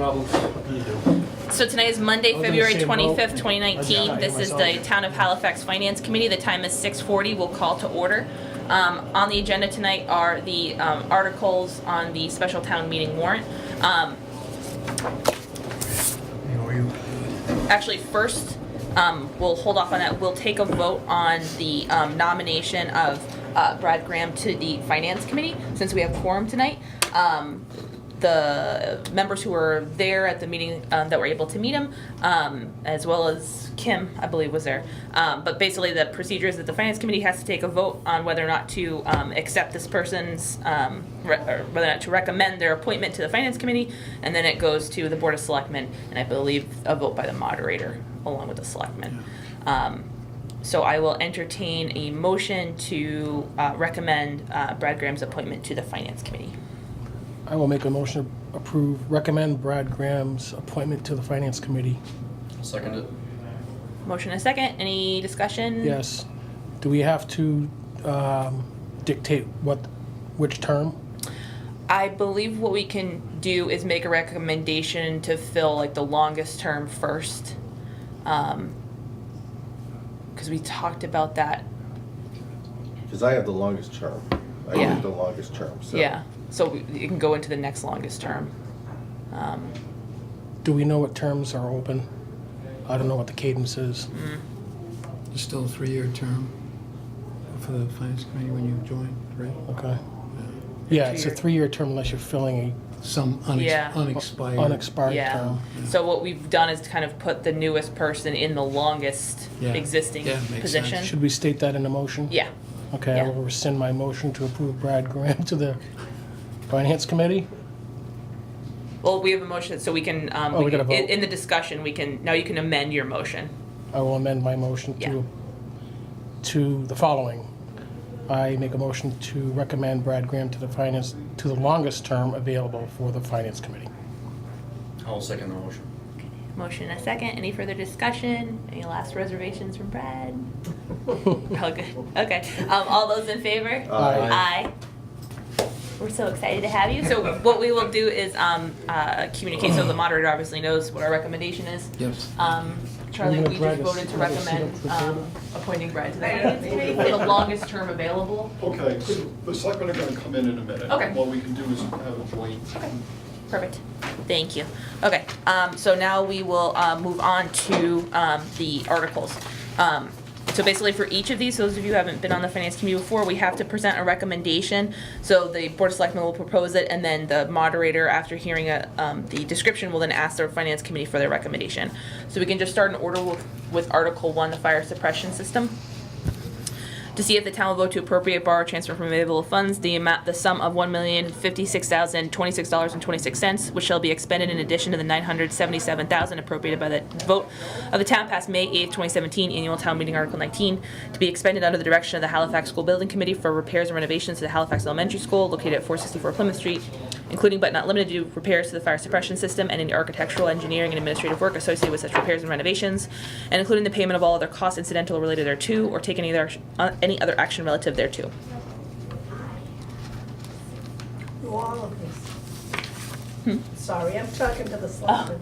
problems. So tonight is Monday, I was in the February same 25th, boat. 2019. This is the Town of Halifax Finance Committee. The time is 6:40. We'll call to order. On the agenda tonight are the articles on the special town meeting warrant. Actually, first, we'll hold off on that. We'll take a vote on the nomination of Brad Graham to the Finance Committee, since we have quorum tonight. The members who were there at the meeting that were able to meet him, as well as Kim, I believe, was there. But basically the procedure is that the Finance Committee has to take a vote on whether or not to accept this person's, or whether or not to recommend their appointment to the Finance Committee, and then it goes to the Board of Selectmen, and I believe a vote by the moderator along with the Selectmen. So I will entertain a motion to recommend Brad Graham's appointment to the Finance Committee. I will make a motion to recommend Brad Graham's appointment to the Finance Committee. Second it. Motion and a second. Any discussion? Yes. Do we have to dictate which term? I believe what we can do is make a recommendation to fill like the longest term first. Because we talked about that. Because I have the longest term. I Yeah. have the longest term, so. Yeah. So you can go into the next longest term. Do we know what terms are open? I don't know what the cadence is. It's still a 3-year term for the Finance Committee when you join, right? Okay. Yeah, it's a 3-year term unless you're filling Some Yeah. unexpired. an unexpired Yeah. term. So what we've done is kind of put the newest person in the longest Yeah. existing Yeah, makes position. sense. Should we state that in the motion? Yeah. Okay, Yeah. I will rescind my motion to approve Brad Graham to the Finance Committee. Well, we have a motion, so we can, we gotta vote. in the discussion, we can, now you can amend your motion. I will amend my motion Yeah. to the following. I make a motion to recommend Brad Graham to the longest term available for the Finance Committee. I'll second the motion. Motion and a second. Any further discussion? Any last reservations from Brad? Oh, good. Okay. All those in favor? Aye. Aye. We're so excited to have you. So what we will do is communicate, so the moderator obviously knows what our recommendation is. Yes. Charlie, I'm gonna we drag just us- voted to drag us recommend to the table. appointing Brad to the Finance Committee for the longest term available. Okay, so the selectmen are gonna come in a minute. Okay. What we can do is have a joint. Perfect. Thank you. Okay, so now we will move on to the articles. So basically for each of these, those of you who haven't been on the Finance Committee before, we have to present a recommendation. So the Board of Selectmen will propose it, and then the moderator, after hearing the description, will then ask the Finance Committee for their recommendation. So we can just start in order with Article 1, the fire suppression system. To see if the town will vote to appropriate, borrow, transfer from available funds the sum of $1,056,026.26, which shall be expended in addition to the $977,000 appropriated by the vote of the town passed May 8th, 2017, annual town meeting Article 19, to be expended under the direction of the Halifax School Building Committee for repairs and renovations to the Halifax Elementary School located at 464 Plymouth Street, including but not limited to repairs to the fire suppression system and any architectural, engineering, and administrative work associated with such repairs and renovations, and including the payment of all other costs incidental or related thereto, or take any other action relative thereto. Do all of this. Sorry, I'm talking to the selectmen.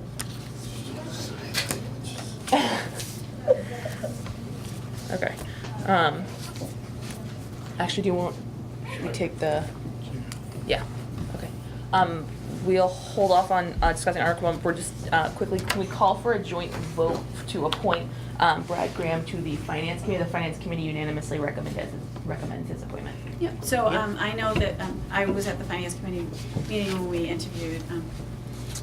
Okay. Actually, should we take the, yeah, okay. We'll hold off on discussing Article 1. We're just, quickly, can we call for a joint vote to appoint Brad Graham to the Finance Committee? The Finance Committee unanimously recommends his appointment. Yep, so I know that I was at the Finance Committee meeting when we interviewed,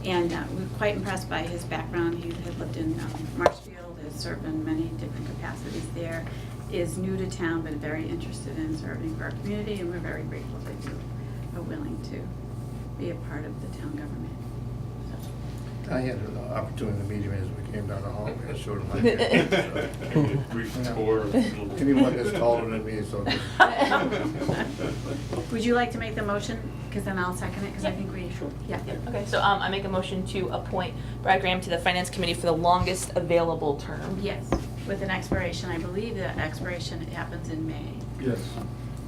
and we were quite impressed by his background. He had lived in Marshfield, has served in many different capacities there, is new to town, but very interested in serving for our community, and we're very grateful that you are willing to be a part of the town government. I had an opportunity to meet him as we came down the hallway. I showed him my picture. Brief tour. Anyone that's taller than me, so Would you like to make the motion? Because then I'll second it, because I think we should. Yeah. Okay, so I make a motion to appoint Brad Graham to the Finance Committee for the longest available term. Yes, with an expiration, I believe the expiration happens in May. Yes.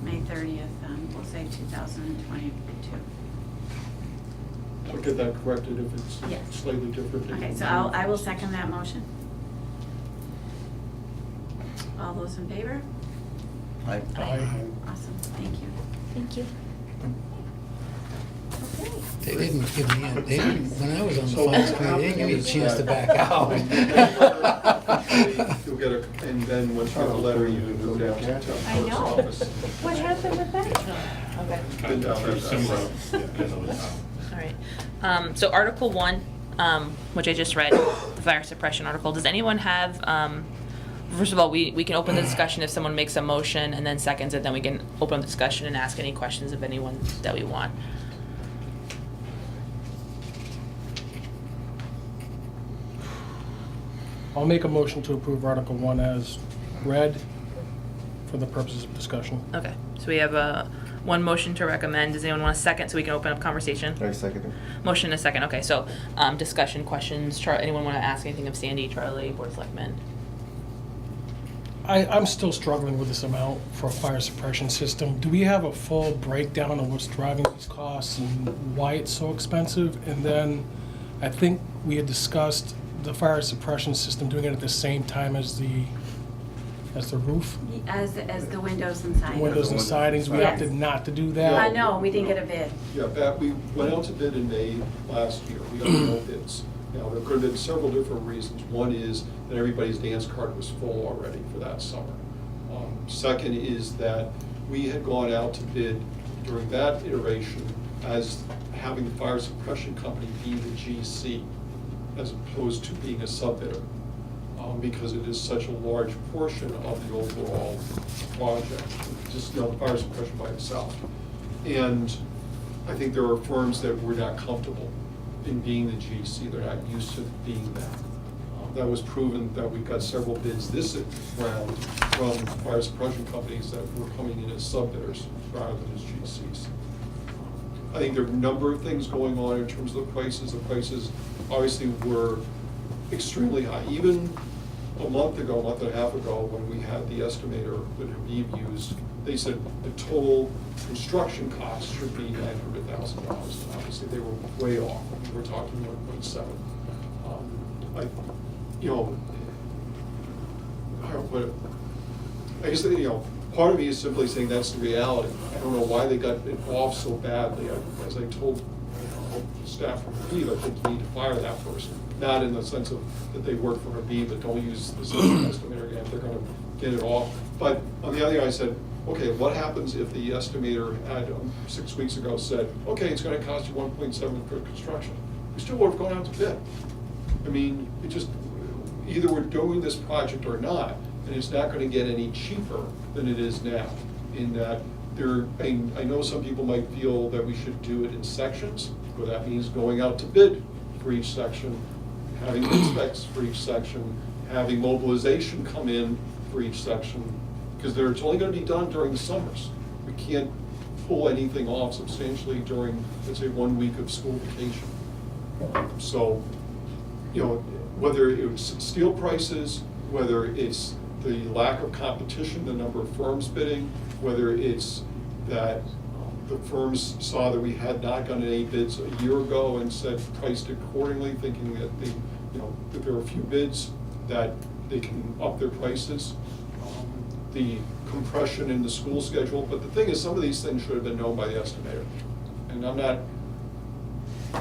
May 30th, we'll say 2022. I'll get that corrected if Yes. it's slightly different. Okay, so I will second that motion. All those in favor? Aye. Awesome, thank you. Thank you. Okay. They didn't give me a, they didn't, when I was on the So finance what committee, they didn't give me a happens chance to is back that- out. You'll get a, and then once you get the letter, you go down to the town I clerk's know. office. What happened with that? Okay. Been down there. All right. So Article 1, which I just read, the fire suppression article. Does anyone have, first of all, we can open the discussion if someone makes a motion and then seconds it, then we can open the discussion and ask any questions of anyone that we want. I'll make a motion to approve Article 1 as read for the purposes of discussion. Okay, so we have one motion to recommend. Does anyone want a second so we can open up conversation? I second it. Motion and a second. Okay, so discussion, questions. Anyone want to ask anything of Sandy, Charlie, Board of Selectmen? I'm still struggling with this amount for a fire suppression system. Do we have a full breakdown of what's driving these costs and why it's so expensive? And then I think we had discussed the fire suppression system doing it at the same time as the roof, As the windows and siding. windows and sidings. We Yes. opted not to do that. No, we didn't get a bid. Yeah, we went out to bid in May last year, we got no bids. Now, there could have been several different reasons. One is that everybody's dance card was full already for that summer. Second is that we had gone out to bid during that iteration as having the fire suppression company be the GC, as opposed to being a sub-bidder, because it is such a large portion of the overall project, just, the fire suppression by itself. And I think there are firms that were not comfortable in being the GC, they're not used to being that. That was proven that we got several bids this round from fire suppression companies that were coming in as sub-bidders rather than as GCs. I think there are a number of things going on in terms of the prices. The prices obviously were extremely high. Even a month and a half ago, when we had the estimator that Habib used, they said the total construction cost should be $900,000. And obviously, they were way off. We're talking 1.7. I guess, part of me is simply saying that's the reality. I don't know why they got it off so badly. As I told staff from Habib, I think you need to fire that person. Not in the sense of that they work for Habib, but don't use the system estimator again if they're gonna get it off. But on the other hand, I said, okay, what happens if the estimator had, 6 weeks ago said, okay, it's gonna cost you 1.7 for construction? We still would have gone out to bid. I mean, it just, either we're doing this project or not, and it's not gonna get any cheaper than it is now. In that I know some people might feel that we should do it in sections, where that means going out to bid for each section, having bid specs for each section, having mobilization come in for each section, because it's only gonna be done during the summers. We can't pull anything off substantially during, let's say, 1 week of school vacation. So, whether it's steel prices, whether it's the lack of competition, the number of firms bidding, whether it's that the firms saw that we had not gotten any bids a year ago and said priced accordingly, thinking that that there are a few bids that they can up their prices. The compression in the school schedule, but the thing is, some of these things should have been known by the estimator. And I'm not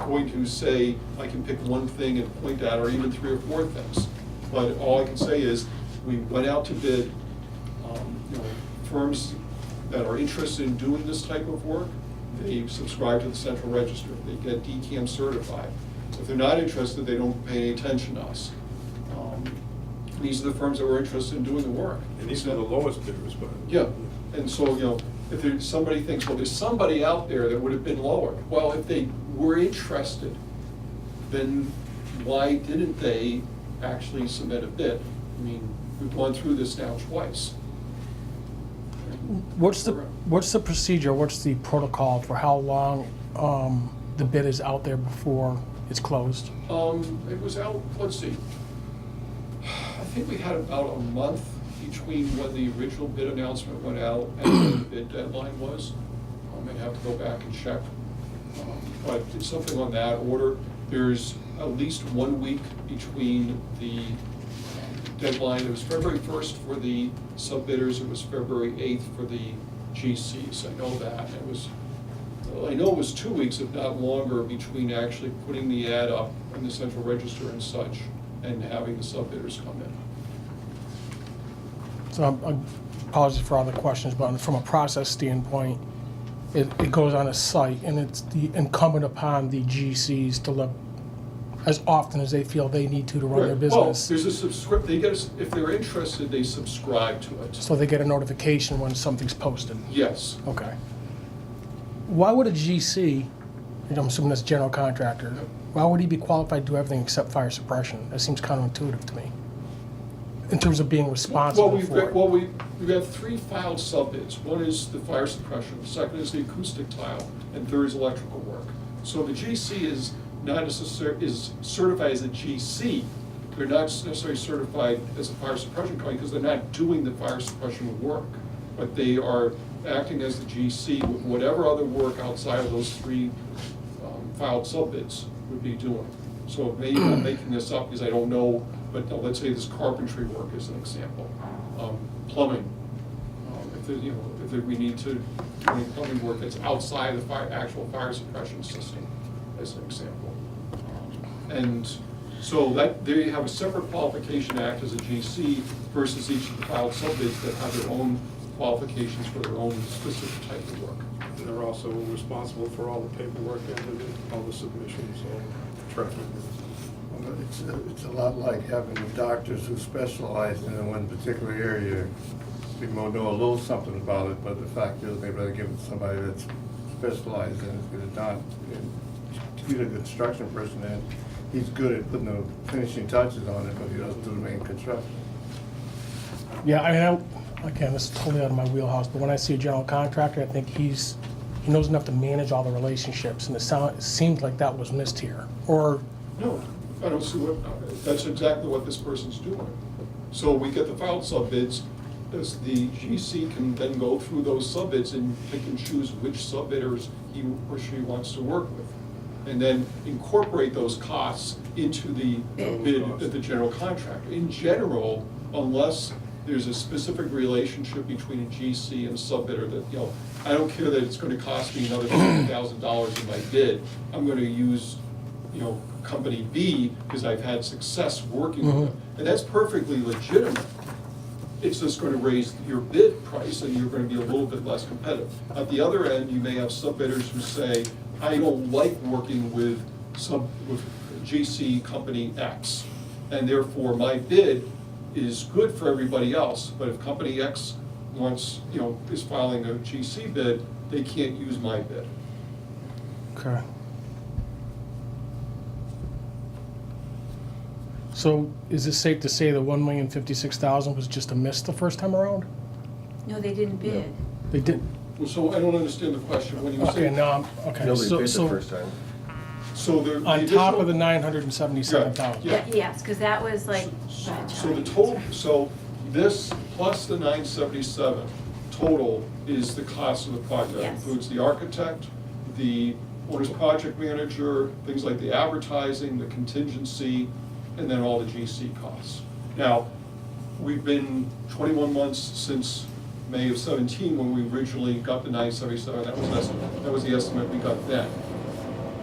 going to say I can pick one thing and point out, or even 3 or 4 things. But all I can say is, we went out to bid, firms that are interested in doing this type of work, they subscribe to the central register, they get DCAM certified. If they're not interested, they don't pay any attention to us. These are the firms that were interested in doing the work. And these are the lowest bidders, but. Yeah, and so, if somebody thinks, well, there's somebody out there that would have been lower. Well, if they were interested, then why didn't they actually submit a bid? I mean, we've gone through this now twice. What's the procedure, what's the protocol for how long the bid is out there before it's closed? It was out, let's see, I think we had about a month between when the original bid announcement went out and when the bid deadline was. I may have to go back and check. But it's something on that order. There's at least 1 week between the deadline. It was February 1st for the sub-bidders, it was February 8th for the GCs, I know that. I know it was 2 weeks, if not longer, between actually putting the ad up in the central register and such, and having the sub-bidders come in. So I'm apologies for all the questions, but from a process standpoint, it goes on a site, and it's the incumbent upon the GCs to look as often as they feel they need to run their Right. Well, business. there's if they're interested, they subscribe to it. So they get a notification when something's posted. Yes. Okay. Why would a GC, I'm assuming that's general contractor, why would he be qualified to do everything except fire suppression? That seems counterintuitive to me, in terms of being responsible for it. We've got 3 filed sub-bids. One is the fire suppression, the second is the acoustic tile, and third is electrical work. So the GC is not necessarily, is certified as a GC. They're not necessarily certified as a fire suppression company because they're not doing the fire suppression work. But they are acting as the GC with whatever other work outside of those 3 filed sub-bids would be doing. So maybe I'm making this up because I don't know, but let's say this carpentry work is an example. Plumbing, if we need to do any plumbing work that's outside the actual fire suppression system, as an example. And so that, there you have a separate qualification act as a GC versus each of the filed sub-bids that have their own qualifications for their own specific type of work. And they're also responsible for all the paperwork and all the submissions, all the traffic. Well, it's a lot like having doctors who specialize in one particular area. People know a little something about it, but the fact is they'd rather give it to somebody that's specialized in it, get it done. And to get a construction person in, he's good at putting the finishing touches on it, but he doesn't do the main construction. Yeah, I mean, again, this is totally out of my wheelhouse, but when I see a general contractor, I think he knows enough to manage all the relationships, and it seems like that was missed here. Or, No, I don't see that's exactly what this person's doing. So we get the filed sub-bids, as the GC can then go through those sub-bids and pick and choose which sub-bidders he or she wants to work with. And then incorporate those costs into the bid of the general contractor. In general, unless there's a specific relationship between a GC and a sub-bidder that, I don't care that it's gonna cost me another $50,000 in my bid, I'm gonna use, company B because I've had success working with them. And that's perfectly legitimate. It's just gonna raise your bid price and you're gonna be a little bit less competitive. At the other end, you may have sub-bidders who say, I don't like working with GC company X, and therefore my bid is good for everybody else, but if company X wants, is filing a GC bid, they can't use my bid. okay. So is it safe to say the $1,056,000 was just a miss the first time around? No, they didn't bid. They did, Well, so I don't understand the question, when you okay, say. now, okay. Nobody so- paid the so first time. So the On top additional- of the $977,000? Yeah. Yes, because that was like. So the total, so this plus the 977 total is the cost of the project. That Yes. includes the architect, the owner's project manager, things like the advertising, the contingency, and then all the GC costs. Now, we've been 21 months since May of 17 when we originally got the 977. That was the estimate we got then.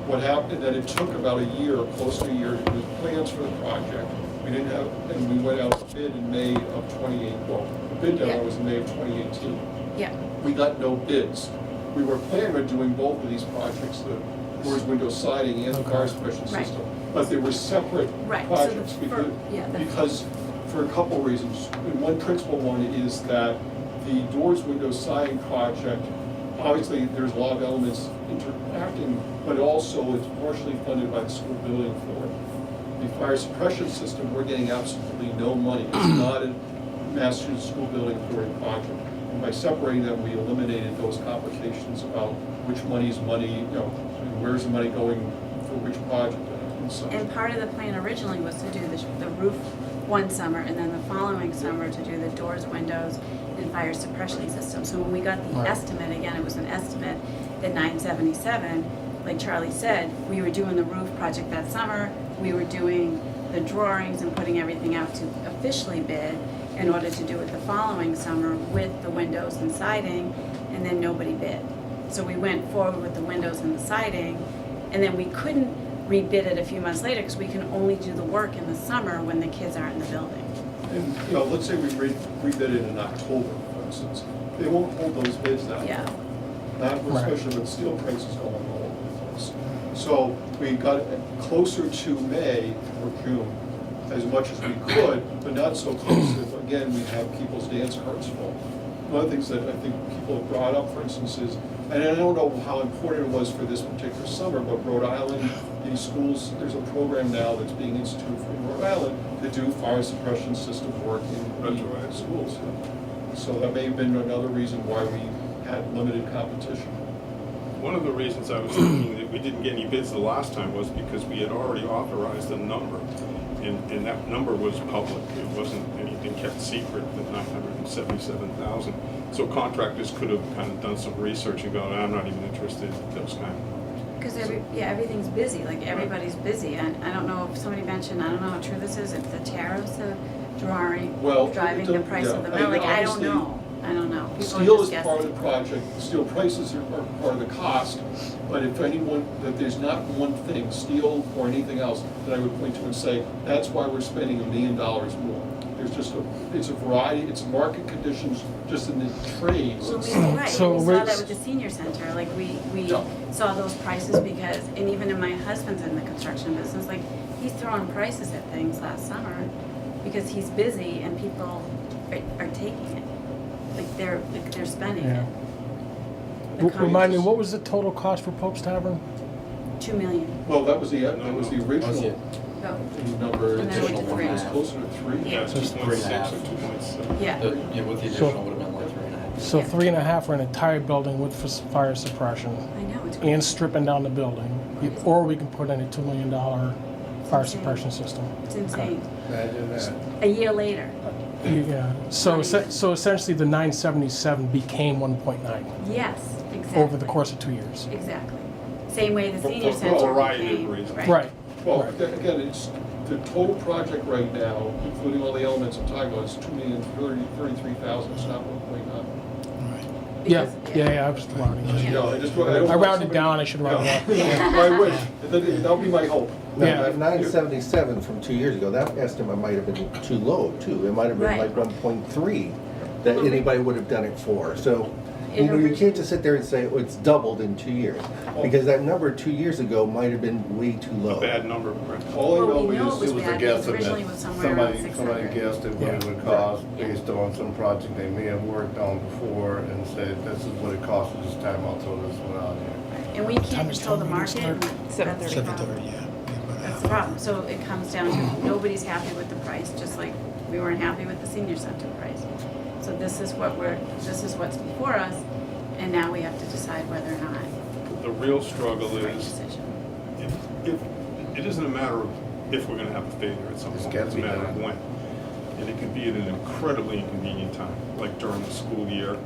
What happened, that it took about a year, close to a year, to do plans for the project. We didn't have, and we went out to bid in May of 2018. Well, the bid deadline was in May of 2018. Yeah, We got no bids. We were planning on doing both of these projects, the doors, windows, siding, and the fire suppression Right. system. But they were separate Right, so the projects fir- yeah, the- because, for a couple reasons. And one principal one is that the doors, windows, siding project, obviously, there's a lot of elements interacting, but also it's partially funded by the school building authority. The fire suppression system, we're getting absolutely no money. It's not a Massachusetts School Building Authority project. And by separating them, we eliminated those complications about which money's money, and where's the money going for which project and such. and part of the plan originally was to do the roof one summer, and then the following summer to do the doors, windows, and fire suppression system. So when we got the Right. estimate, again, it was an estimate at 977, like Charlie said, we were doing the roof project that summer, we were doing the drawings and putting everything out to officially bid in order to do it the following summer with the windows and siding, and then nobody bid. So we went forward with the windows and the siding, and then we couldn't rebid it a few months later because we can only do the work in the summer when the kids aren't in the building. And, you know, let's say we rebid it in October, for instance, they won't hold those bids that Yeah. long. Not especially with steel prices going all over the place. So we got closer to May or June as much as we could, but not so close that, again, we have people's dance cards full. One of the things that I think people have brought up, for instance, is, and I don't know how important it was for this particular summer, but Rhode Island, these schools, there's a program now that's being instituted in Rhode Island to do fire suppression system work in the schools. So that may have been another reason why we had limited competition. One of the reasons I was thinking that we didn't get any bids the last time was because we had already authorized a number. And that number was public. It wasn't anything kept secret, the 977,000. So contractors could have kind of done some research and go, I'm not even interested in those kind of. Because everything's busy, like everybody's busy. And I don't know if somebody mentioned, I don't know how true this is, if the tariffs are driving the price of the mill. Like, I don't know. I don't know. People are Steel just is part of guessing. the project, the steel prices are part of the cost, but if anyone, that there's not one thing, steel or anything else, that I would point to and say, that's why we're spending $1 million more. There's just it's a variety, it's market conditions just in the trades. Well, right, So we saw we're- that with the senior center, like we Yeah. saw those prices because, and even in my husband's in the construction business, like he's throwing prices at things last summer because he's busy and people are taking it. Like they're spending Yeah. it. The Remind me, competition. what was the total cost for Pope's Tavern? $2 million. Well, that was the original Oh, number, And then it went to it was three. closer to 3. Yeah. 2.6 or 2.7. yeah. Yeah, with the additional would have been like 3.5. So Yeah. 3.5 for an entire building with fire suppression I know, it's and stripping down the building. Or we can put in a $2 million fire insane. suppression system. It's insane. Imagine that. A year later. Yeah, so, Not even. so essentially the 977 became 1.9 Yes, exactly. over the course of 2 years. Exactly. Same way the For- senior for a center variety of became. reasons. Right. Well, Right. again, it's, the total project right now, including all the elements I'm talking about, is $2,033,000, it's not 1.9. Yeah, Because- yeah, I was rounding. Yeah. You know, I don't I want rounded somebody- down, I should round up. Yeah. I wish, that'll be my hope. No, Yeah. that 977 from 2 years ago, that estimate might have been too low, too. It might have been Right. like 1.3 that anybody would have done it for. So, It you know, you orig- can't just sit there and say, oh, it's doubled in 2 years. Because that number 2 years ago might have been way too low. A bad number, right? All I Well, know we know is, it was It was a bad because guesstimate. originally it was somewhere around Somebody 600. guessed at what it would cost based on some project they may have worked on before and said, this is what it cost at this time, I'll throw this one out here. And we can't control the market. and that's the 7:30, problem. yeah. That's the problem. So it comes down to nobody's happy with the price, just like we weren't happy with the senior center price. So this is what's before us, and now we have to decide whether or not The real struggle it's the right is, decision. if, it isn't a matter of if we're gonna have a failure at some It's point, gotta it's a be matter of done. when. And it could be at an incredibly inconvenient time, like during the school year.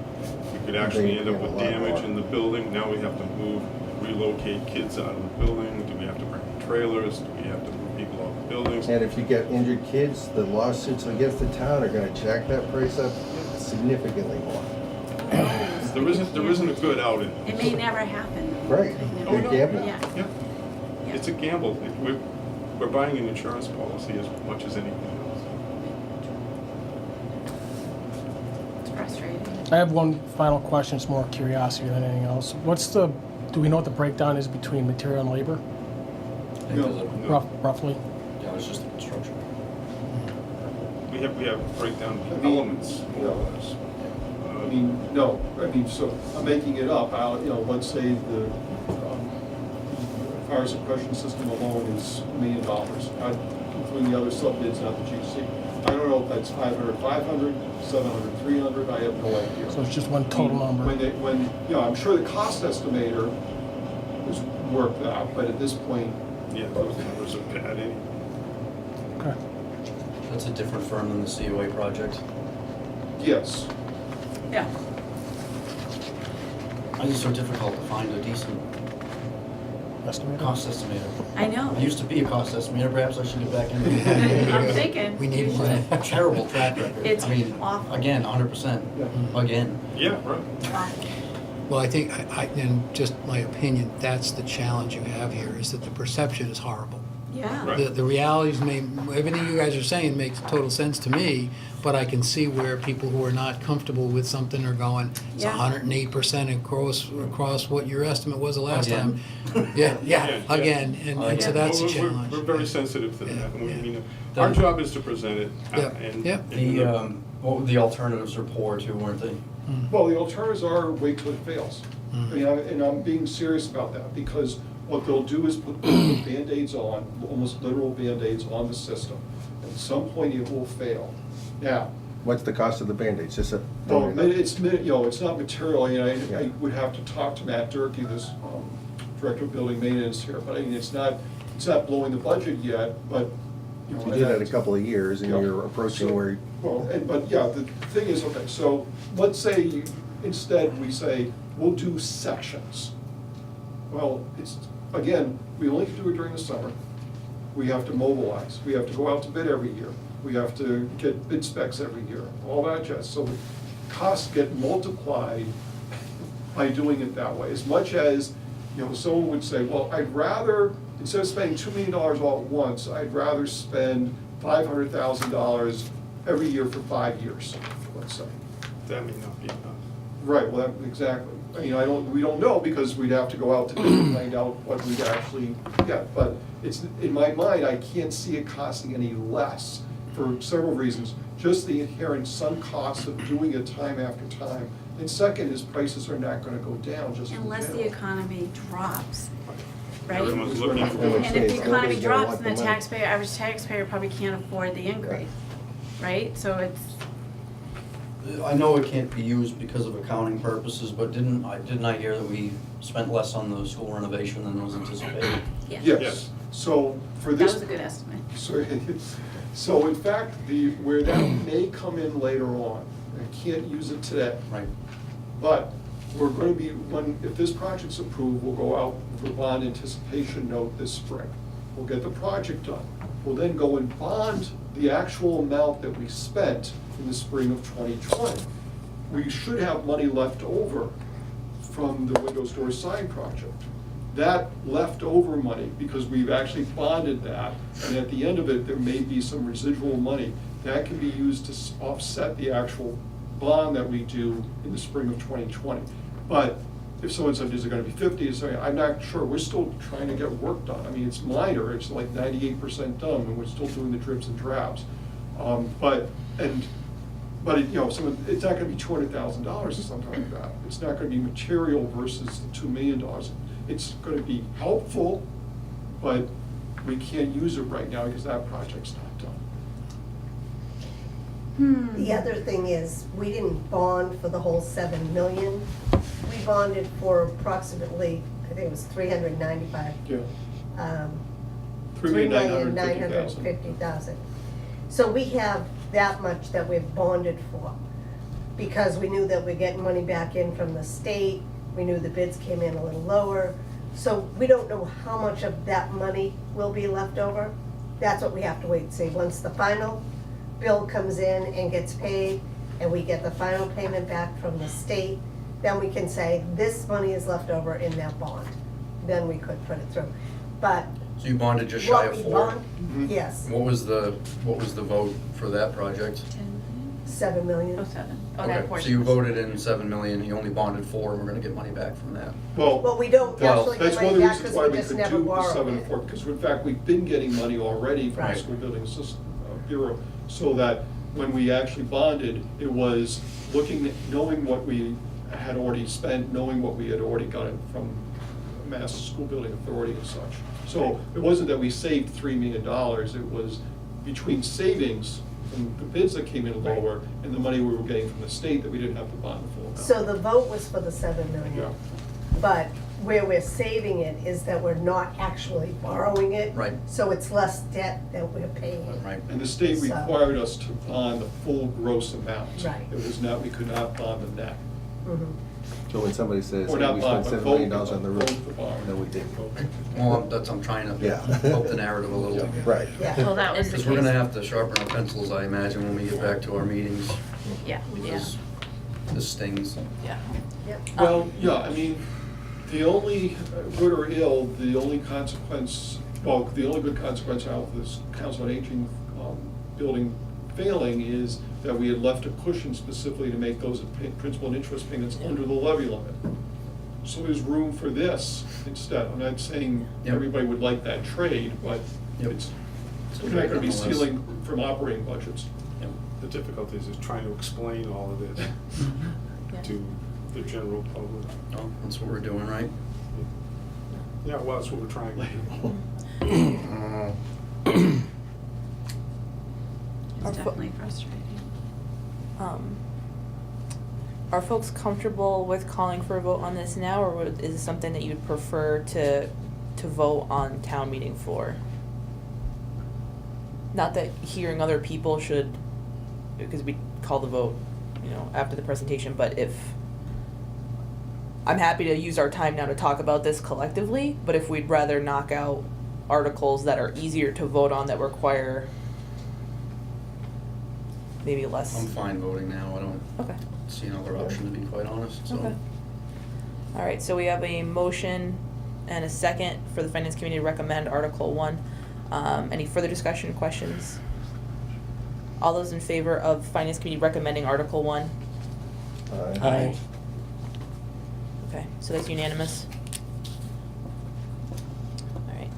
We could actually end up with damage in the building, now we have to move, relocate kids out of the building, do we have to bring in trailers, do we have to move people out of the buildings? And if you get injured kids, the lawsuits against the town are gonna jack that price up significantly more. There isn't a good out in it. It may never happen. Right. It may Oh, never- no. Gamble. Yeah. Yeah, Yeah. it's a gamble. We're buying an insurance policy as much as anything else. It's frustrating. I have one final question, it's more curiosity than anything else. Do we know what the breakdown is between material and labor, I think there's a- No. roughly? Yeah, it's just the construction. We have breakdown I mean, elements, more or less. I mean, no, so I'm making it up, let's say the fire suppression system alone is $1 million, including the other sub bids, not the GC. I don't know if that's 500, 500, 700, 300, I have no idea. So it's just one total number? I'm sure the cost estimator was worked out, but at this point, Yeah, those numbers are bad anyway. Okay. That's a different firm than the COA project. yes. Yeah. Why is it so difficult to find a decent estimator? Cost estimator. I know. I used to be a cost estimator, perhaps I should get back into it. I'm thinking. We need one. Terrible track record. It's I mean, awful. again, 100%, again. Yeah, right. Awful. Well, I think, in just my opinion, that's the challenge you have here, is that the perception is horrible. Yeah. Right. The realities everything you guys are saying makes total sense to me, but I can see where people who are not comfortable with something are going, it's Yeah. 108% across what your estimate was the last Again. time. Yeah, Yeah. again, and so that's a Well, challenge. We're very sensitive to that. Yeah, We- yeah. you know, Our job is to present it. Yep, and- yep. and The alternatives are poor too, weren't they? Well, the alternatives are wait till it fails. I mean, and I'm being serious about that, because what they'll do is put Band-Aids on, almost literal Band-Aids on the system. At some point, it will fail. Now, What's the cost of the Band-Aids? Just a. well, it's not material. I Yeah. would have to talk to Matt Durkee, this Director of Building Maintenance here, but I mean, it's not blowing the budget yet, but, you know. You did it a couple of years and Yeah. you're approaching So- where, Well, but yeah, the thing is, okay, so let's say instead we say, we'll do sections. Well, again, we only can do it during the summer. We have to mobilize. We have to go out to bid every year. We have to get bid specs every year, all that jazz. So the costs get multiplied by doing it that way. As much as, someone would say, well, I'd rather, instead of spending $2 million all at once, I'd rather spend $500,000 every year for 5 years, let's say. That may not be enough. Right, well, exactly. I mean, we don't know, because we'd have to go out to bid and find out what we'd actually get. But it's, in my mind, I can't see it costing any less for several reasons. Just the inherent sunk costs of doing it time after time. And second is prices are not gonna go down just in Unless the general. economy drops, right? Everyone's looking for. Which And if case, the economy nobody's gonna drops, want then the the money. average taxpayer probably can't afford the increase, right? So it's, I know it can't be used because of accounting purposes, but didn't I hear that we spent less on the school renovation than was anticipated? yeah. Yes, Yes. so for That this. was a good estimate. So in fact, where that may come in later on, I can't use it today. Right. But we're going to be, if this project's approved, we'll go out for bond anticipation note this spring. We'll get the project done. We'll then go and bond the actual amount that we spent in the spring of 2020. We should have money left over from the windows, doors, sign project. That leftover money, because we've actually bonded that, and at the end of it, there may be some residual money, that can be used to offset the actual bond that we do in the spring of 2020. But if someone said, is it gonna be 50, I'm not sure, we're still trying to get work done. I mean, it's minor, it's like 98% done, and we're still doing the drips and drabs. But it's not gonna be $200,000 or something like that. It's not gonna be material versus the $2 million. It's gonna be helpful, but we can't use it right now because that project's not done. The other thing is, we didn't bond for the whole 7 million. We bonded for approximately, I think it was 395, Yeah. 3,950,000. 3,950,000. So we have that much that we've bonded for, because we knew that we're getting money back in from the state, we knew the bids came in a little lower, so we don't know how much of that money will be left over. That's what we have to wait and see. Once the final bill comes in and gets paid, and we get the final payment back from the state, then we can say, this money is left over in that bond. Then we could put it through. But So you bonded just shy what of we 4? bond, Mhm. yes, What was the vote for that project? 10 million? 7 million. Oh, 7. Oh, that Okay, portion. so you was- voted in 7 million, you only bonded 4, and we're gonna get money back from that. Well, we don't Well, actually That's get one of money the back reasons because why we we just could never do the borrowed 7 and it. 4, because in fact, we've been getting money already from the Right. School Building System Bureau, so that when we actually bonded, it was knowing what we had already spent, knowing what we had already gotten from Mass School Building Authority and such. So it wasn't that we saved $3 million, it was between savings from the bids that came in lower and the money we were getting from the state that we didn't have to bond the full amount. So the vote was for the 7 Yeah. million. But where we're saving it is that we're not actually borrowing it. Right. So it's less debt that we're paying. Right. And the state So- required us to bond the full gross amount. Right. It was not, we could not bond the net. Mhm. So when somebody says, Or hey, not we buy, spent but $7 vote million the- on the vote roof, the bond. no, we didn't. Well, I'm trying to Yeah. help the narrative a little. Right. Yeah. Well, that was the Because we're gonna case. have to sharpen our pencils, I imagine, when we get back to our meetings. Yeah, yeah. Because this stings. Yeah. Yep. Well, yeah, I mean, the only, good or ill, the only consequence, well, the only good consequence out of this Council on Aging building failing is that we had left a cushion specifically to make those principal and interest payments under the levy limit. So there's room for this instead. I'm not saying Yep. everybody would like that trade, but Yep. it's, It's a we're not trade gonna be nonetheless. stealing from operating budgets. Yep. The difficulty is trying to explain all of this Yeah. to the general public. Well, that's what we're doing, right? Yeah, well, that's what we're trying to do. Our It's fo- definitely frustrating. Are folks comfortable with calling for a vote on this now, or is this something that you'd prefer to vote on town meeting floor? Not that hearing other people should, because we call the vote, after the presentation, but if, I'm happy to use our time now to talk about this collectively, but if we'd rather knock out articles that are easier to vote on that require maybe less. I'm fine voting now, I don't Okay. see another option, to be quite honest, so. Okay. All right, so we have a motion and a second for the Finance Committee to recommend Article 1. Any further discussion, questions? All those in favor of Finance Committee recommending Article 1? Aye. Okay, so that's unanimous. All right.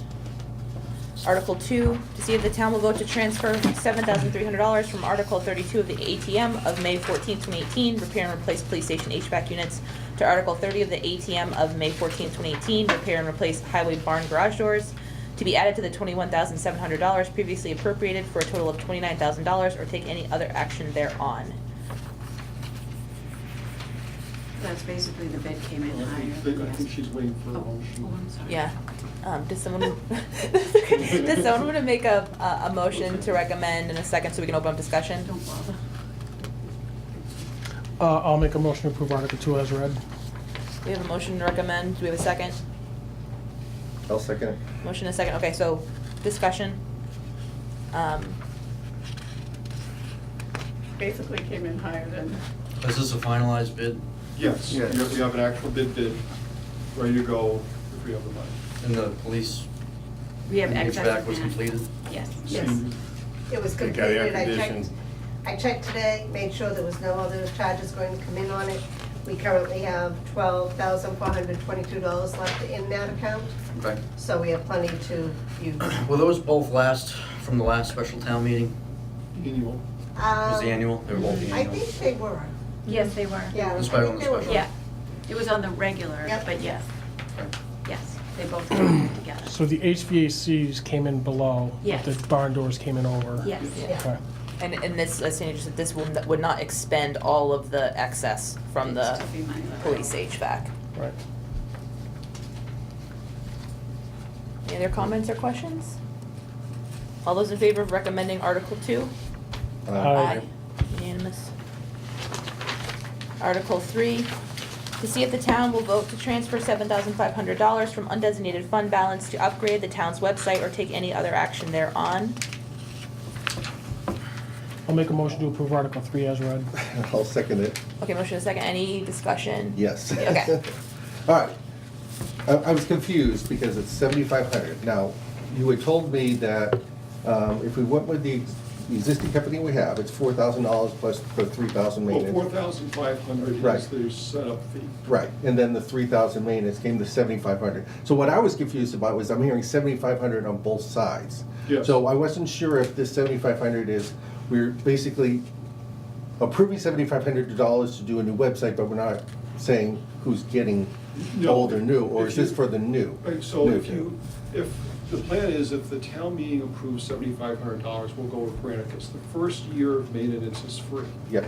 Article 2, to see if the town will vote to transfer $7,300 from Article 32 of the ATM of May 14, 2018, repair and replace police station HVAC units, to Article 30 of the ATM of May 14, 2018, repair and replace highway barn garage doors, to be added to the $21,700 previously appropriated for a total of $29,000, or take any other action thereon. That's basically the bid came in I higher. think she's waiting for a Oh, motion. I'm sorry. Yeah. Does someone want to make a motion to recommend in a second so we can open up discussion? Don't bother. I'll make a motion to approve Article 2 as read. We have a motion to recommend. Do we have a second? I'll second it. Motion and a second. Okay, so discussion. Basically came in higher than. Is this a finalized bid? Yes, Yes. we have an actual bid ready to go if we have the money. And the police We have excess HVAC of was that. completed? Yes. Yes. It was They got air completed, I checked, conditioning. I checked today, made sure there was no other charges going to come in on it. We currently have $12,422 left in that account, Okay. so we have plenty to use. Will those both last from the last special town meeting? Annual. Was the annual? They were both the I annual. think they were, Yes, they were. yeah. This I way on think the they were. special. Yeah. It was on the regular, Yep. but yes, Okay. yes, they both came in together. So the HVACs came in below, but Yes. the barn doors came in over. Yes. Yeah. Okay. And this, as Sandy just said, this would not expend all of the excess from the Still be money left. police HVAC. Right. Any other comments or questions? All those in favor of recommending Article 2? Aye. Unanimous. Article 3, to see if the town will vote to transfer $7,500 from undesignated fund balance to upgrade the town's website or take any other action thereon. I'll make a motion to approve Article 3 as read. I'll second it. Okay, motion and a second. Any discussion? Yes. Okay. All right. I was confused because it's 7,500. Now, you had told me that if we went with the existing company we have, it's $4,000 plus the 3,000 Well, maintenance. 4,500 Right. is the setup fee. Right, and then the 3,000 maintenance came to 7,500. So what I was confused about was I'm hearing 7,500 on both sides. Yes. So I wasn't sure if this 7,500 is, we're basically approving $7,500 to do a new website, but we're not saying who's getting No. old or new, or If is this you- for the new? Right, so new if thing? the plan is if the town meeting approves $7,500, we'll go with Granicus. The first year of maintenance is free. Yep,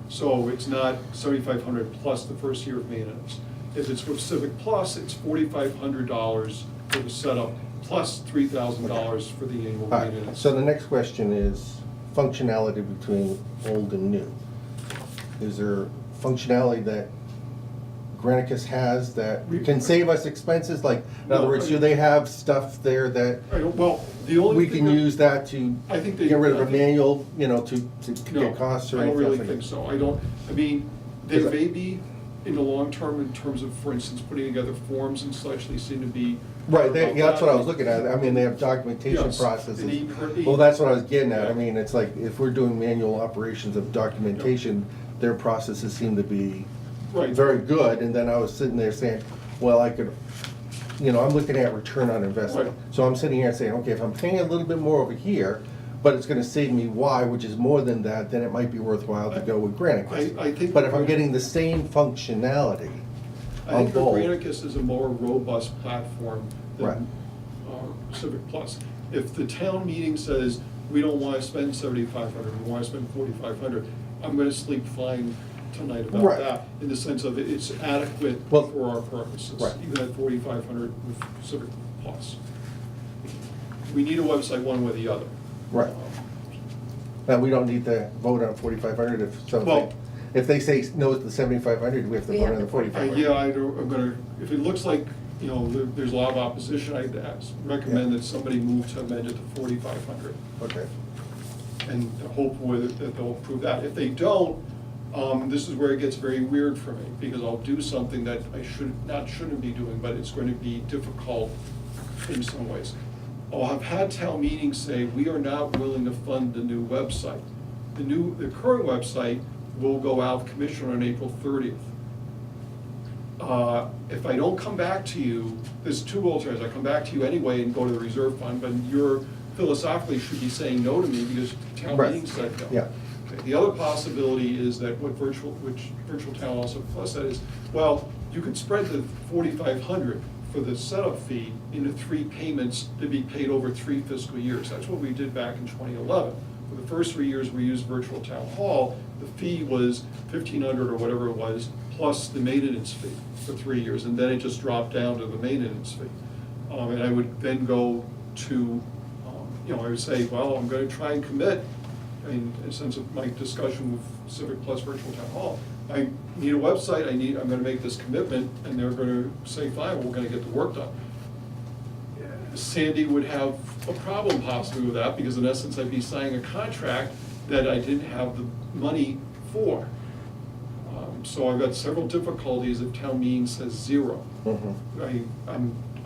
So it's not 7,500 plus the first year of maintenance. If it's with Civic Plus, it's $4,500 for the setup, plus $3,000 for the annual all right. maintenance. So the next question is functionality between old and new. Is there functionality that Granicus has that can save us expenses? Like, in other No, words, I- do they have stuff there that Well, the only we thing can that- use that to I think they- get rid of I a think- manual, you know, to No, get costs or I anything? don't really like think that? so. I mean, there Is it- may be, in the long term, in terms of, for instance, putting together forms and such, they seem to be. Right, yeah, that's what I was looking at. I mean, they have documentation Yes, processes. and Well, that's what I was getting at. I mean, it's like, if we're doing manual operations of documentation, their processes seem to be Right. very good. And then I was sitting there saying, well, I could, you know, I'm looking at return on investment. Right. So I'm sitting here saying, okay, if I'm paying a little bit more over here, but it's gonna save me Y, which is more than that, then it might be worthwhile to go with Granicus. I think- But if I'm getting the same functionality I on think both. Granicus is a more robust platform Right. than Civic Plus. If the town meeting says, we don't want to spend 7,500, we want to spend 4,500, I'm going to sleep fine tonight about Right. that, in the sense of it's adequate Well- for our purposes, Right. even at 4,500 with Civic Plus. We need a website one way or the other. Right. Now, we don't need to vote on 4,500 if something, Well- if they say no to the 7,500, we have to We vote have on the to- 4,500. Yeah, I'm gonna, if it looks like, you know, there's a lot of opposition, I'd recommend that somebody move to amend it to 4,500. Okay. And hope that they'll approve that. If they don't, this is where it gets very weird for me, because I'll do something that I shouldn't be doing, but it's going to be difficult in some ways. I'll have had town meetings say, we are not willing to fund the new website. The current website will go out of commission on April 30th. If I don't come back to you, there's two alternatives. I come back to you anyway and go to the reserve fund, but you're philosophically should be saying no to me because town Right. meeting said no. Yeah. Okay, the other possibility is that which Virtual Town also plus said is, well, you could spread the 4,500 for the setup fee into 3 payments to be paid over 3 fiscal years. That's what we did back in 2011. For the first 3 years we used Virtual Town Hall, the fee was 1,500 or whatever it was, plus the maintenance fee for 3 years, and then it just dropped down to the maintenance fee. And I would then go to, you know, I would say, well, I'm gonna try and commit, in a sense of my discussion with Civic Plus Virtual Town Hall. I need a website, I'm gonna make this commitment, and they're gonna say, fine, we're gonna get the work done. Sandy would have a problem possibly with that, because in essence, I'd be signing a contract that I didn't have the money for. So I've got several difficulties if town meeting says 0. Mhm.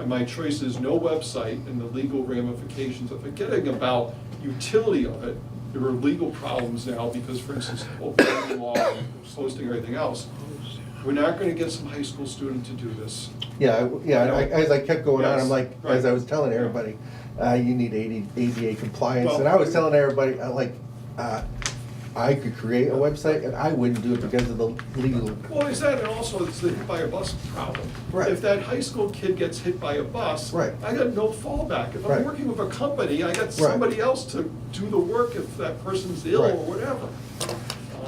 My choice is no website and the legal ramifications of forgetting about utility of it. There are legal problems now because, for instance, open law, hosting, everything else. We're not gonna get some high school student to do this. Yeah, as I kept going on, I'm like, Yes, as I right. was telling everybody, you need ADA compliance, Well- and I was telling everybody, I could create a website, and I wouldn't do it because of the legal. Well, is that, and also it's the hit by a bus problem. Right. If that high school kid gets hit by a bus, Right. I got no fallback. If I'm Right. working with a company, I got Right. somebody else to do the work if that person's ill Right. or whatever.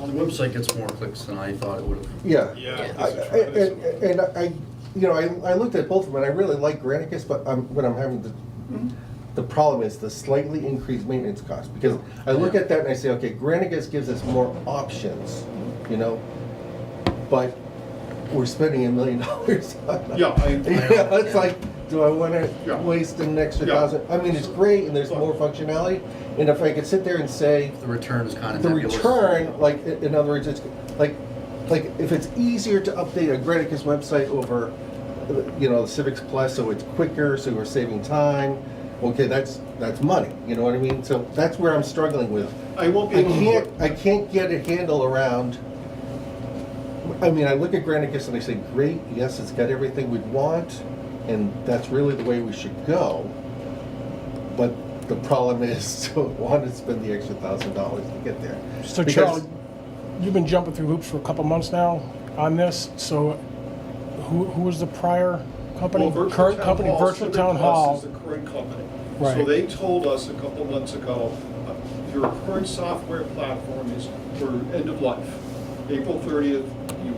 The website gets more clicks than I thought it would have. Yeah. Yeah. And I, you know, I looked at both of them, and I really like Granicus, but what I'm having the problem is the slightly increased maintenance cost, because I look at that and I say, okay, Granicus gives us more options, you know, but we're spending $1 million on it. Yeah, It's like, do I wanna Yeah. waste an extra Yeah. $1,000? I mean, it's great, and there's more functionality, and if I could sit there and say, The return is kind of the nebulous. return, like, in other words, it's like if it's easier to update a Granicus website over, you know, the Civics Plus, so it's quicker, so we're saving time, okay, that's money, you know what I mean? So that's where I'm struggling with. I won't be able to. I can't get a handle around, I mean, I look at Granicus and I say, great, yes, it's got everything we'd want, and that's really the way we should go. But the problem is, to want to spend the extra $1,000 to get there. So Because- Charlie, you've been jumping through hoops for a couple months now on this, so who was the prior company? Well, Virtual Current Town company, Hall, Virtual Civic Town Plus Hall. is the current company. So Right. they told us a couple months ago, your current software platform is for end of life. April 30th, you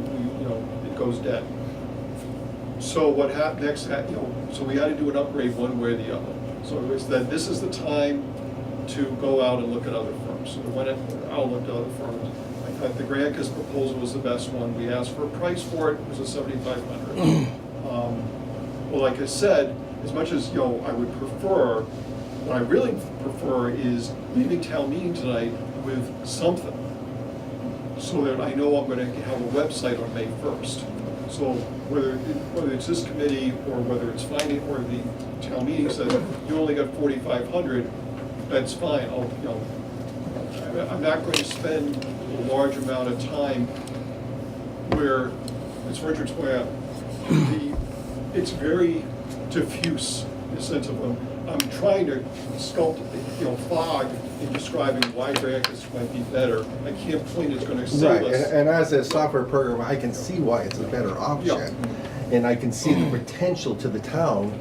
know, it goes dead. So what happened next, you know, so we had to do an upgrade one way or the other. So it was that this is the time to go out and look at other firms. So I went out and looked at other firms. I thought the Granicus proposal was the best one. We asked for a price for it, it was a $7,500. Well, like I said, as much as, I would prefer, what I really prefer is leaving town meeting tonight with something, so that I know I'm gonna have a website on May 1st. So whether it's this committee, or whether it's finding, or the town meeting says, you only got 4,500, that's fine, I'm not going to spend a large amount of time where, as Richard's pointed out, it's very diffuse in the sense of I'm trying to sculpt, fog in describing why Granicus might be better. I can't point it's going to save Right, us. and as a software programmer, I can see why it's a better option. And I can see the potential to the town.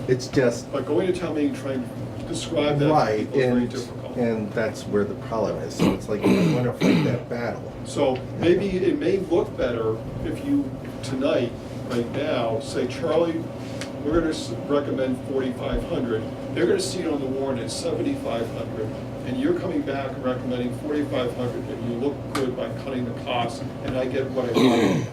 It's just, But going to town meeting, trying to describe that to right, people is very and, difficult. and that's where the problem is. So it's like, I want to fight that battle. So maybe it may look better if you, tonight, right now, say, Charlie, we're gonna recommend 4,500. They're gonna see it on the warrant at 7,500, and you're coming back and recommending 4,500, and you look good by cutting the costs, and I get what I want.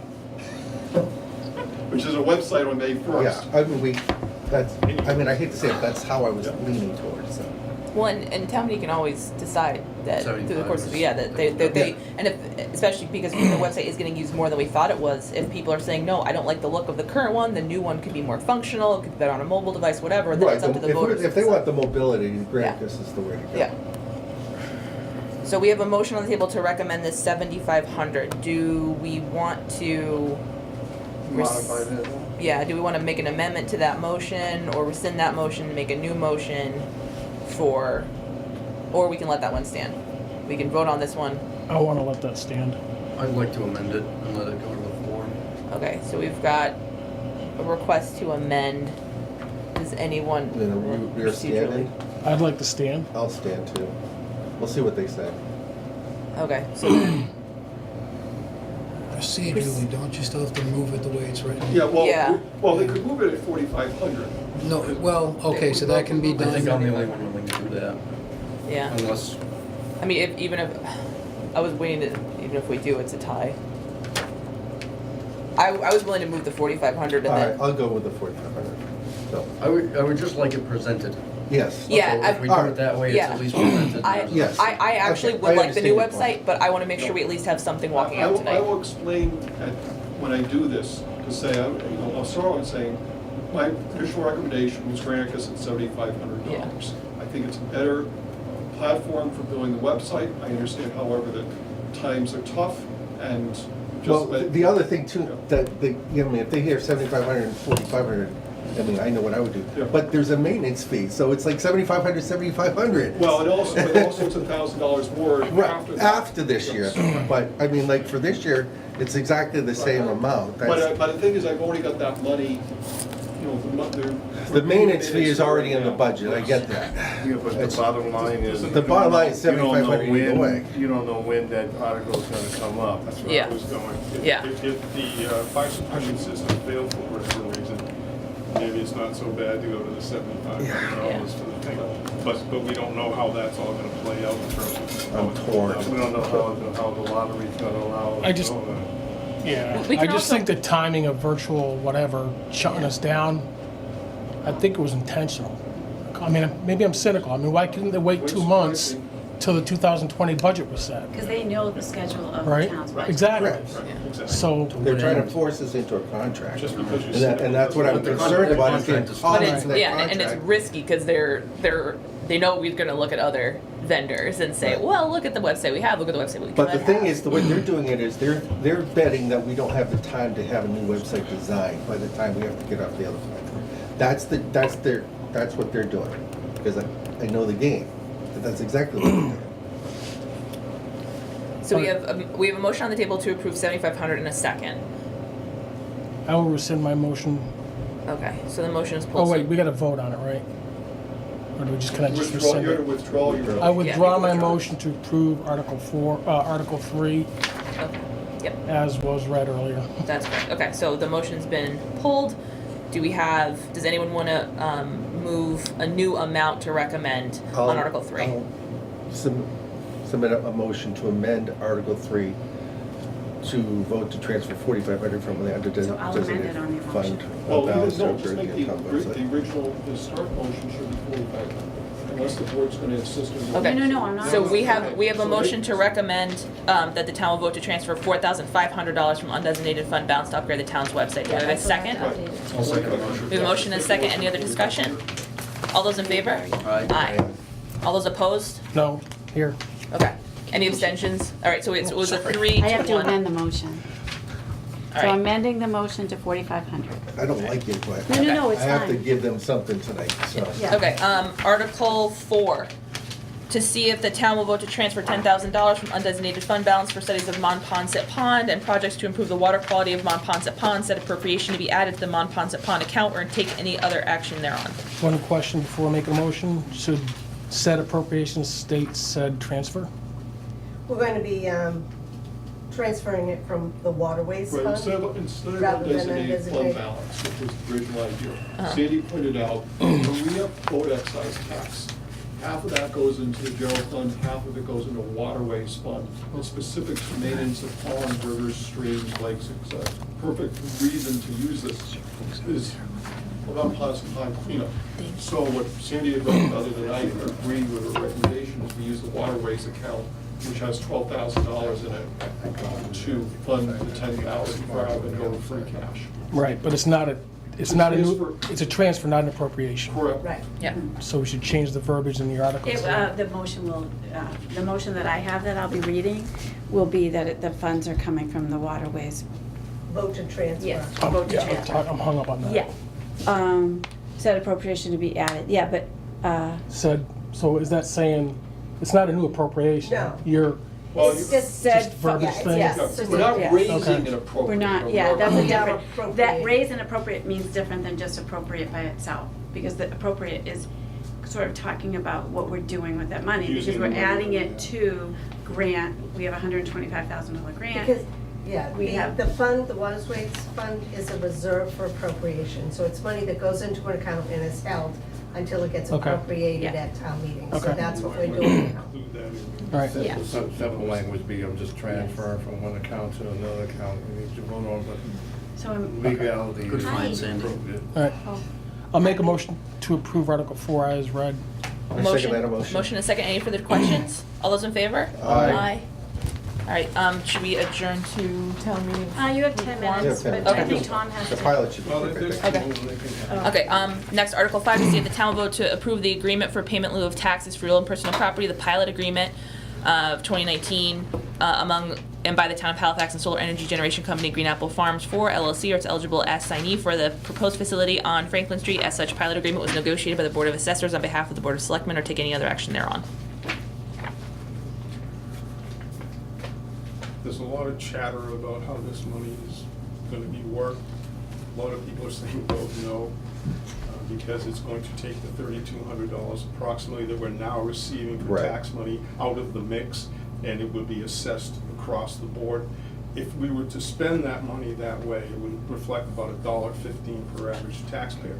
Which is a website on May 1st. Yeah, I hate to say it, that's how I was leaning towards, so. Well, and town meeting can always decide that through the course of the, that they, Yeah. and if, especially because the website is getting used more than we thought it was, if people are saying, no, I don't like the look of the current one, the new one could be more functional, it could be better on a mobile device, whatever, then Right, it's up to the if voters. if to they want decide. the mobility, Granicus is the way to go. Yeah. So we have a motion on the table to recommend this 7,500. Do we want to? Modify that. Yeah, do we want to make an amendment to that motion, or rescind that motion and make a new motion for, or we can let that one stand? We can vote on this one. I want to let that stand. I'd like to amend it and let it go to the floor. Okay, so we've got a request to amend. Does anyone Then you're standing, I'd like to stand. I'll stand too. We'll see what they say. Okay, so then, Procedurally, don't you still have to move it the way it's written? Yeah, Yeah. well, they could move it at 4,500. No, well, okay, so that can be I think I'm the done. only one willing to do that, yeah. unless, I mean, even if, I was waiting to, even if we do, it's a tie. I was willing to move the 4,500 All and right, then, I'll go with the 4,500. So, I would just like it presented. yes. Yeah, So if we do Alright. it that way, it's Yeah. at least presented. Yes. I actually Okay, would I like the new understand your website, but I wanna make sure we at least have something walking I out will- tonight. I will explain when I do this, to say, I'll start on saying, my initial recommendation was Granicus at $7,500. I think it's a better platform for building the website. I understand, however, that times are tough, and Well, just the other thing too, that they, if they hear 7,500 and 4,500, I know what I would do. Yeah. But there's a maintenance fee, so it's like 7,500, 7,500. Well, and also it's $1,000 more after that. After this year, but like for this year, it's exactly the same amount. That's- But the thing is, I've already got that money, The maintenance fee is already in the budget, I get that. Yeah, but the bottom line is. The bottom line is you don't know 7,500 either when- way. You don't know when that article's gonna come up. That's where Yeah. I was going. Yeah. If the fire suppression system failed for whatever reason, maybe it's not so bad to go to the $7,500 for the thing. But we don't know how that's all gonna play out in terms of. I'm torn. We don't know how the lottery's gonna allow. I just- to go there. Yeah, We I can just also- think the timing of virtual whatever shutting us down, I think it was intentional. I mean, maybe I'm cynical. I mean, why couldn't they wait 2 months till the 2020 budget was set? Because they know the schedule of the Right? town's budget. Exactly. Right. Exactly. So, They're trying to force us into a contract. Just because you And said. and that's what I'm But the concerned about, is getting contract is- caught But into it's, that yeah, and it's contract. risky, cause they know we're gonna look at other vendors and say, Right. well, look at the website we have, look at the website we But the could thing have. is, the way they're doing it is, they're betting that we don't have the time to have a new website designed by the time we have to get off the other platform. That's what they're doing, because I know the game, but that's exactly what they're doing. So we have a motion on the table to approve 7,500 in a second. I will rescind my motion. Okay, so the motion is Oh pulled. wait, we got to vote on it, right? Or do we just, can I just Withdraw, rescind you're to it? withdraw your. I you withdraw can my withdraw. motion to approve Article 3, Okay. Yep, as was read earlier. that's correct. Okay, so the motion's been pulled. Does anyone want to move a new amount to recommend on Article 3? I'll submit a motion to amend Article 3 to vote to transfer 4,500 from the So I'll amend it on undesignated the fund motion. Well, balance to no, just make the account website. the original, the start motion should be 4,500, unless the board's gonna insist on. Okay. No, I'm not. So we have a So motion they- to recommend that the town will vote to transfer $4,500 from undesignated fund balance to upgrade the town's website. Do we have a second? I'll second the motion. We have a motion and a second. Any other discussion? All those in favor? Aye. All those opposed? No, here. Okay. Any abstentions? All right, so it was a 3 I have to to 1. amend the motion. All So right. amending the motion to 4,500. I don't like it, but No, it's I have to fine. give them something tonight, so. Yeah. Okay, Article 4, to see if the town will vote to transfer $10,000 from undesignated fund balance for studies of Monpont Pond and projects to improve the water quality of Monpont Pond, said appropriation to be added to the Monpont Pond account or take any other action thereon. One question before I make a motion. Should said appropriations state said transfer? We're going to be transferring it from the waterways Right, fund. instead of rather than undesignated fund undesignated. balance, which was the original idea. Uh-huh. Sandy pointed out, when we have boat excise tax, half of that goes into the general fund, half of it goes into waterways fund. It's specific to maintenance of ponds, rivers, streams, lakes, etc. Perfect reason to use this is about plastic pipe cleanup. So what Sandy had written other than I agree with her recommendation is we use the waterways account, which has $12,000 in it, to fund the 10,000 for out and go to free cash. Right, but it's not a new, it's a transfer, not an appropriation. Correct. Right. Yeah. So we should change the verbiage in the articles. The motion will, the motion that I have that I'll be reading will be that the funds are coming from the waterways. Vote to transfer. Yes. I'm- Vote to yeah, transfer. I'm hung up on that. Yeah. Said appropriation to be added, yeah, but, Said, so is that saying, it's not a new appropriation? No. You're, Well, It's you- just said, Just verbiage yeah, thing? yes, yeah, yes. we're not Yes. raising Okay. an appropriate. we're not, but yeah, we're- that's a We are different, that appropriating. raise and appropriate means different than just appropriate by itself. Because the appropriate is sort of talking about what we're doing with that money. Because Using we're the money, adding it yeah. to grant, we have a $125,000 grant. Because, yeah, We have- the fund, the waterways fund is a reserve for appropriation. So it's money that goes into an account and is held until it gets Okay. appropriated Yeah. at town meeting. So Okay. that's what we're doing now. Include that in. all right. Yeah. Simple language be, I'm just transferring from one account to another account, we need to vote on, So I'm, but legality. Good is find, Sandy. appropriate. All right. I'll make a motion to approve Article 4 as read. I second that motion. Motion and a second. Any further questions? All those in favor? Aye. All right, should we adjourn to town meeting? you have 10 minutes, Yeah, but 10. I think Tom has The to. pilot should be Well, quick, I there's think. Okay. more than they can have. Okay, next, Article 5, to see if the town will vote to approve the agreement for payment in lieu of taxes for real and personal property, the pilot agreement of 2019 among and by the town of Halifax and Solar Energy Generation Company, Green Apple Farms 4 LLC, or its eligible as signee for the proposed facility on Franklin Street. As such, pilot agreement was negotiated by the Board of Assessors on behalf of the Board of Selectmen, or take any other action thereon. There's a lot of chatter about how this money is gonna be worked. A lot of people are saying vote no, because it's going to take the $3,200 approximately that we're now receiving for Right. tax money out of the mix, and it would be assessed across the board. If we were to spend that money that way, it would reflect about $1.15 per average taxpayer.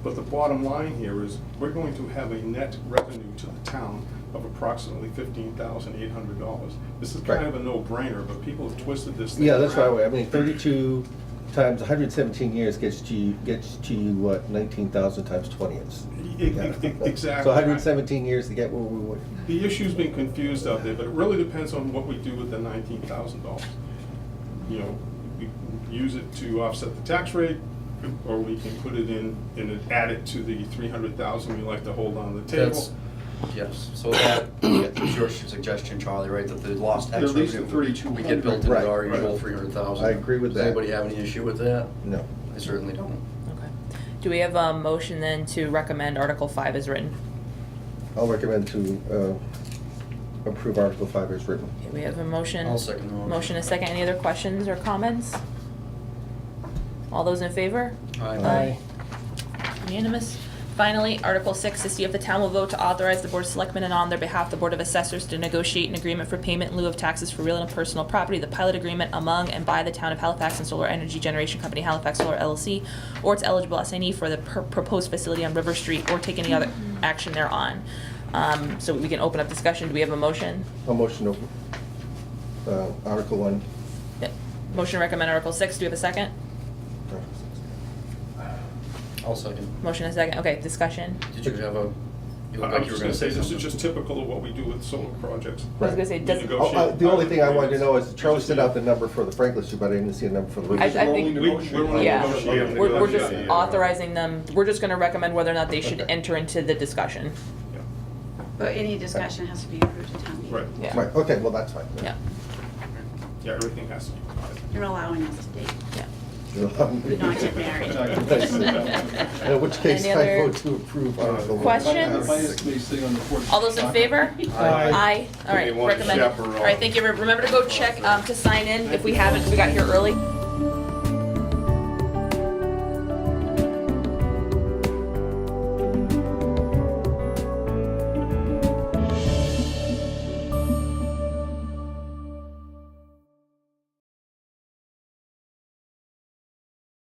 But the bottom line here is, we're going to have a net revenue to the town of approximately $15,800. This is kind of a no-brainer, but people have twisted this thing Yeah, that's around. right. I mean, 32 times 117 years gets you what, 19,000 times 20 is. Exactly. So 117 years to get where we would. The issue's been confused out there, but it really depends on what we do with the $19,000. You know, we can use it to offset the tax rate, or we can put it in and add it to the 300,000 we like to hold on the That's, table. yes, so that, is your suggestion, Charlie, right, that the lost tax At least the revenue, 3,200. we get built into Right, our right. usual 300,000. I agree with Does that. anybody have any issue with that? No. I certainly don't. Okay. Do we have a motion then to recommend Article 5 as written? I'll recommend to approve Article 5 as written. Okay, we have a motion. I'll second the motion. Motion a second. Any other questions or comments? All those in favor? Aye. Unanimous. Finally, Article 6, to see if the town will vote to authorize the Board of Selectmen and on their behalf the Board of Assessors to negotiate an agreement for payment in lieu of taxes for real and personal property, the pilot agreement among and by the town of Halifax and Solar Energy Generation Company, Halifax Solar LLC, or its eligible assignee for the proposed facility on River Street, or take any other action thereon. so we can open up discussion. Do we have a motion? A motion to, Article 1. Yeah. Motion to recommend Article 6. Do we have a second? I'll second. Motion and a second. Okay, discussion. Did you have a? You looked I like was you were just gonna say, this something. is just typical of what we do with solar projects. I was gonna say, does, Negotiate. The only thing I wanted to know is Charlie sent out the number for the Franklin Street, but I didn't see a number for the I Lucas. think- We're only Yeah. negotiating. we're just Yeah. authorizing them, we're just gonna recommend whether or not they should Okay. enter into the discussion. Yeah. But any discussion has to be approved at town meeting. Right, Yeah. Right, okay, well, that's fine. Yeah, yeah, everything has to be provided. You're allowing us to date, yeah. not get married. In which case, Any I other vote to approve Article 1. Questions? Finance committee sitting on the board. All those in favor? Aye. All right, They want to recommended. chaperone. All right, thank you. Remember to go check, to sign in if we haven't, we got here early.